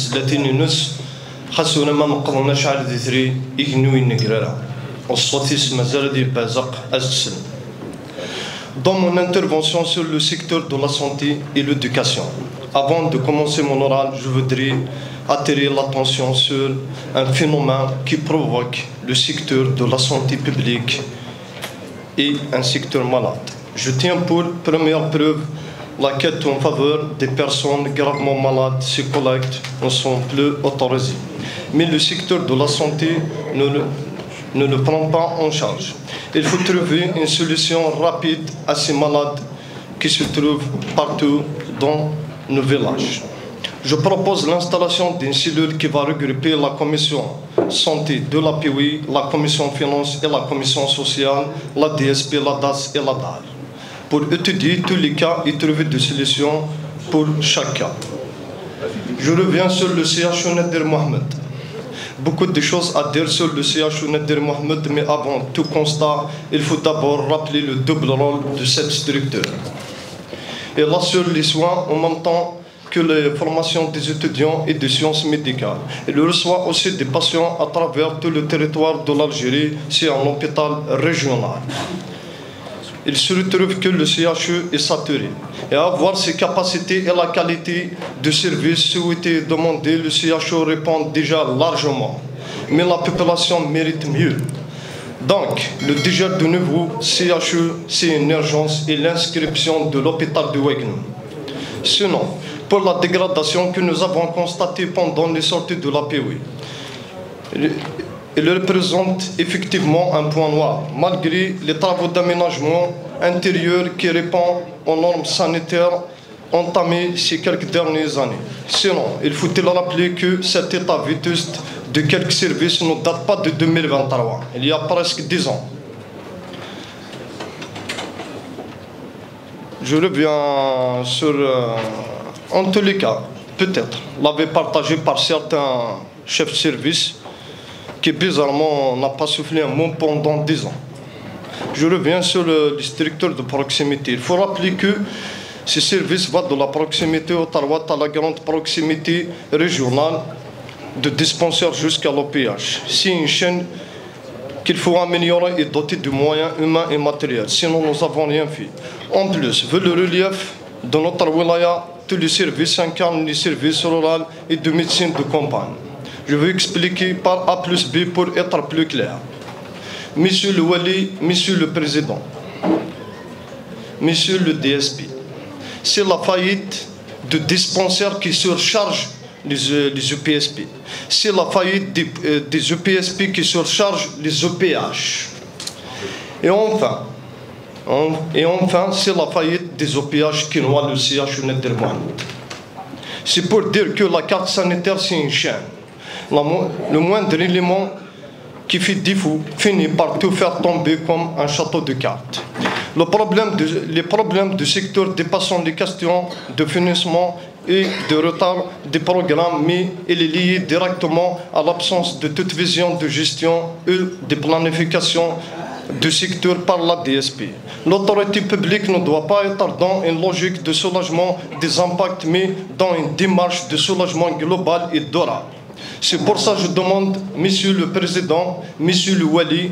زلاتين ونص خاصونا ما نقضناش على ذي يجنو ينقرا والصوتيس مازال دي بازق أسسن. Dans mon intervention sur le secteur de la santé et l'éducation, avant de commencer mon oral, je voudrais attirer l'attention sur un phénomène qui provoque le secteur de la santé publique et un secteur malade. Je tiens pour première preuve la quête en faveur des personnes gravement malades. Ces collectes ne sont plus autorisées. Mais le secteur de la santé ne le prend pas en charge. Il faut trouver une solution rapide à ces malades qui se trouvent partout dans nos villages. Je propose l'installation d'une cellule qui va regrouper la commission santé de la PWI, la commission finance et la commission sociale, la DSP, la DAS et la DAL, pour étudier tous les cas et trouver des solutions pour chaque cas. Je reviens sur le CHU Nadir Mohamed. Beaucoup de choses à dire sur le CHU Nadir Mohamed, mais avant tout constat, il faut d'abord rappeler le double rôle de cette structure. Et là, sur les soins, en même temps que les formations des étudiants et des sciences médicales. Il reçoit aussi des patients à travers tout le territoire de l'Algérie, c'est un hôpital régional. Il se retrouve que le CHU est saturé. Et à voir ses capacités et la qualité de service souhaité et demandé, le CHU répond déjà largement. Mais la population mérite mieux. Donc, le dégel de nouveau CHU, c'est une urgence et l'inscription de l'hôpital de Ouagnou. Sinon, pour la dégradation que nous avons constatée pendant les sorties de la PWI, il représente effectivement un point noir, malgré les travaux d'aménagement intérieur qui répondent aux normes sanitaires entamées ces quelques dernières années. Sinon, il faut-il rappeler que cet état vétuste de quelques services ne date pas de 2023, il y a presque 10 ans. Je reviens sur, en tous les cas, peut-être, l'avait partagé par certains chefs de service qui bizarrement n'a pas soufflé un mot pendant 10 ans. Je reviens sur les structures de proximité. Il faut rappeler que ces services vont de la proximité au Tarouat à la grande proximité régionale, de dispensaires jusqu'à l'OPH. C'est une chaîne qu'il faut améliorer et doter de moyens humains et matériels. Sinon, nous n'avons rien fait. En plus, vu le relief de notre wilaya, tous les services incarnent les services ruraux et de médecine de campagne. Je vais expliquer par A plus B pour être plus clair. Monsieur le Wali, Monsieur le Président, Monsieur le DSP, c'est la faillite de dispensaires qui surchargent les EPSP. C'est la faillite des EPSP qui surchargent les EPH. Et enfin, c'est la faillite des OPH qui noient le CHU Nadir Mohamed. C'est pour dire que la carte sanitaire, c'est une chaîne. Le moindre élément qui fait défaut finit par tout faire tomber comme un château de cartes. Les problèmes du secteur dépassant les questions de financement et de retard des programmes, mais il est lié directement à l'absence de toute vision de gestion et de planification du secteur par la DSP. L'autorité publique ne doit pas être dans une logique de soulagement des impacts, mais dans une démarche de soulagement global et durable. C'est pour ça que je demande, Monsieur le Président, Monsieur le Wali,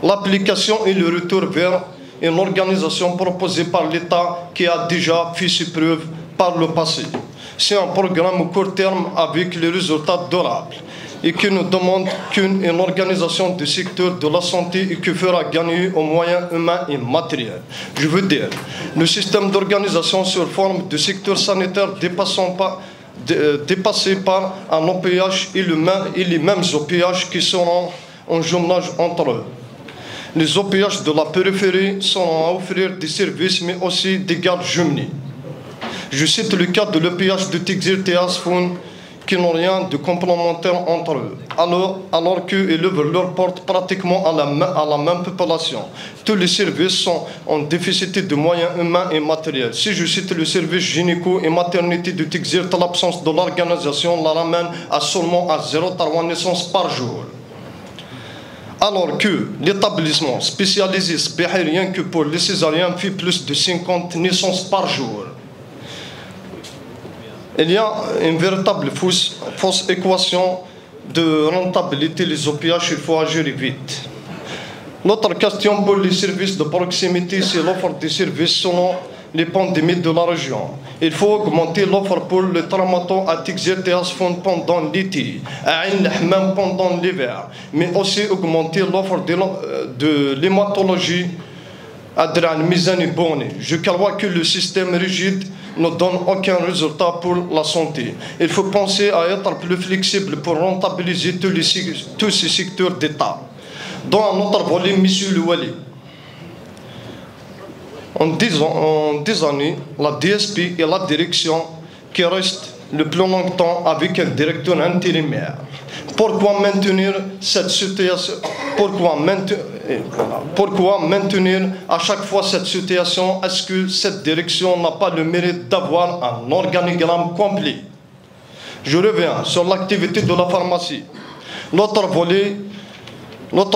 l'application et le retour vers une organisation proposée par l'État qui a déjà fait ses preuves par le passé. C'est un programme au court terme avec les résultats durables et qui ne demande qu'une organisation du secteur de la santé et qui fera gagner aux moyens humains et matériels. Je veux dire, le système d'organisation sur forme de secteur sanitaire dépassé par un OPH et les mêmes OPH qui seront en jumelage entre eux. Les OPH de la périphérie seront à offrir des services mais aussi des gardes jumelés. Je cite le cas de l'OPH de Tigzir et Asfoun qui n'ont rien de complémentaire entre eux, alors qu'ils ouvrent leurs portes pratiquement à la même population. Tous les services sont en déficit de moyens humains et matériels. Si je cite le service gynéco et maternité de Tigzir, l'absence de l'organisation la ramène à seulement à 0,3 naissances par jour. Alors que l'établissement spécialisé rien que pour les césariens fait plus de 50 naissances par jour. il y a une véritable fausse équation de rentabilité les OPH, il faut agir vite. L'autre question pour les services de proximité, c'est l'offre des services selon les pandémies de la région. Il faut augmenter l'offre pour le traumato à TXRTS pendant l'été, à Ain pendant l'hiver, mais aussi augmenter l'offre de l'hématologie à Dran Mizani Boni. Je crois que le système rigide ne donne aucun résultat pour la santé. Il faut penser à être plus flexible pour rentabiliser tous ces secteurs d'État. Dans notre volet, M. Louali, en 10 années, la DSP est la direction qui reste le plus longtemps avec un directeur intérimaire. Pourquoi maintenir cette situation? Pourquoi maintenir à chaque fois cette situation? Est-ce que cette direction n'a pas le mérite d'avoir un organigramme complet? Je reviens sur l'activité de la pharmacie. L'autre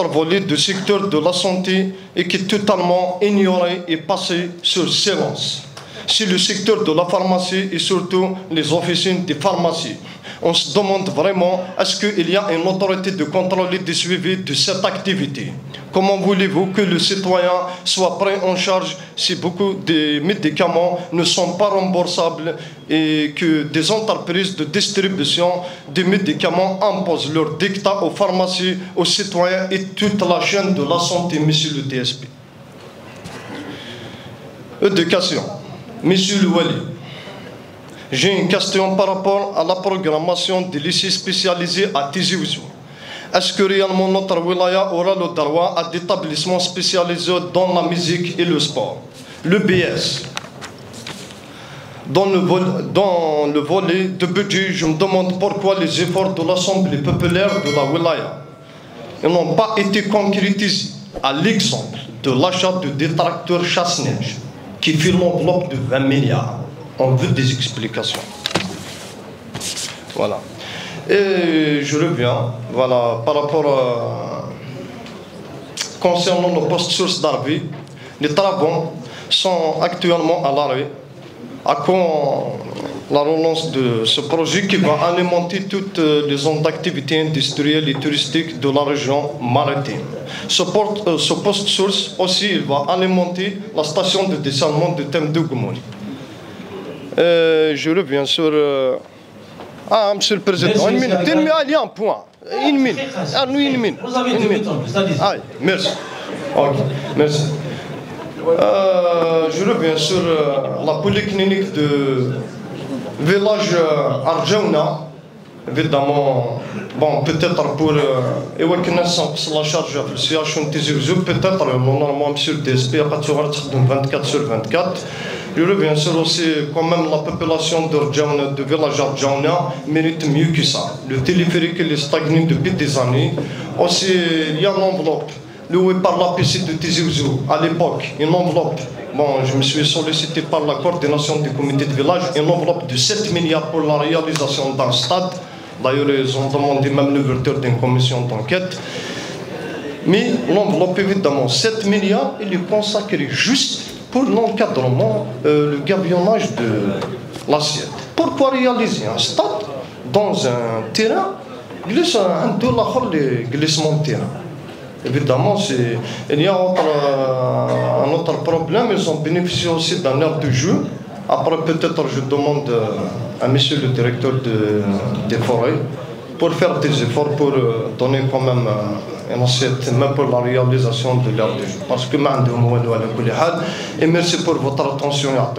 volet du secteur de la santé est qui est totalement ignoré et passé sur silence. C'est le secteur de la pharmacie et surtout les officines de pharmacie. On se demande vraiment, est-ce qu'il y a une autorité de contrôle et de suivi de cette activité? Comment voulez-vous que le citoyen soit pris en charge si beaucoup de médicaments ne sont pas remboursables et que des entreprises de distribution de médicaments imposent leur dictat aux pharmacies, aux citoyens et toute la chaîne de la santé, monsieur le DSP? Éducation. Monsieur le Wali, j'ai une question par rapport à la programmation des lycées spécialisés à Tizi Ouzou. Est-ce que réellement notre wilaya aura le droit à des établissements spécialisés dans la musique et le sport? Le BS. Dans le volet de budget, je me demande pourquoi les efforts de l'Assemblée populaire de la wilaya n'ont pas été concrétisés, à l'exemple de l'achat de détracteurs chasse-neige qui fait l'enveloppe de 20 milliards. On veut des explications. Voilà. Et je reviens, voilà, par rapport à... Concernant nos postes sources d'Arvi, les travaux sont actuellement à l'arrêt, à quand la relance de ce projet qui va alimenter toutes les zones d'activité industrielle et touristique de la région maritime. Ce poste source aussi, il va alimenter la station de dessalement de Thème de Goumouni. Je reviens sur... Monsieur le Président, une minute. Il y a un point. Une minute. Une minute. Vous avez 2 minutes en plus, allez-y. Ah, merci. Ok, merci. Je reviens sur la polyclinique de village Arjaouna. Évidemment, bon, peut-être pour la charge de la situation de Tizi Ouzou, peut-être, normalement, monsieur le DSP, à 24 sur 24. Je reviens sur aussi, quand même, la population de village Arjaouna mérite mieux que ça. Le téléphérique est stagné depuis des années. Aussi, il y a une enveloppe louée par la PC de Tizi Ouzou à l'époque, une enveloppe. Bon, je me suis sollicité par la coordination du comité de village, une enveloppe de 7 milliards pour la réalisation d'un stade. D'ailleurs, ils ont demandé même l'ouverture d'une commission d'enquête. Mais l'enveloppe, évidemment, 7 milliards, il est consacré juste pour l'encadrement, le gabionnage de l'assiette. Pourquoi réaliser un stade dans un terrain, glisse un glissement de terrain? Évidemment, il y a un autre problème, ils ont bénéficié aussi d'un aire de jeu. Après, peut-être, je demande à monsieur le directeur des forêts pour faire des efforts pour donner quand même une assiette, même pour la réalisation de l'aire de jeu. Parce que, et merci pour votre attention et à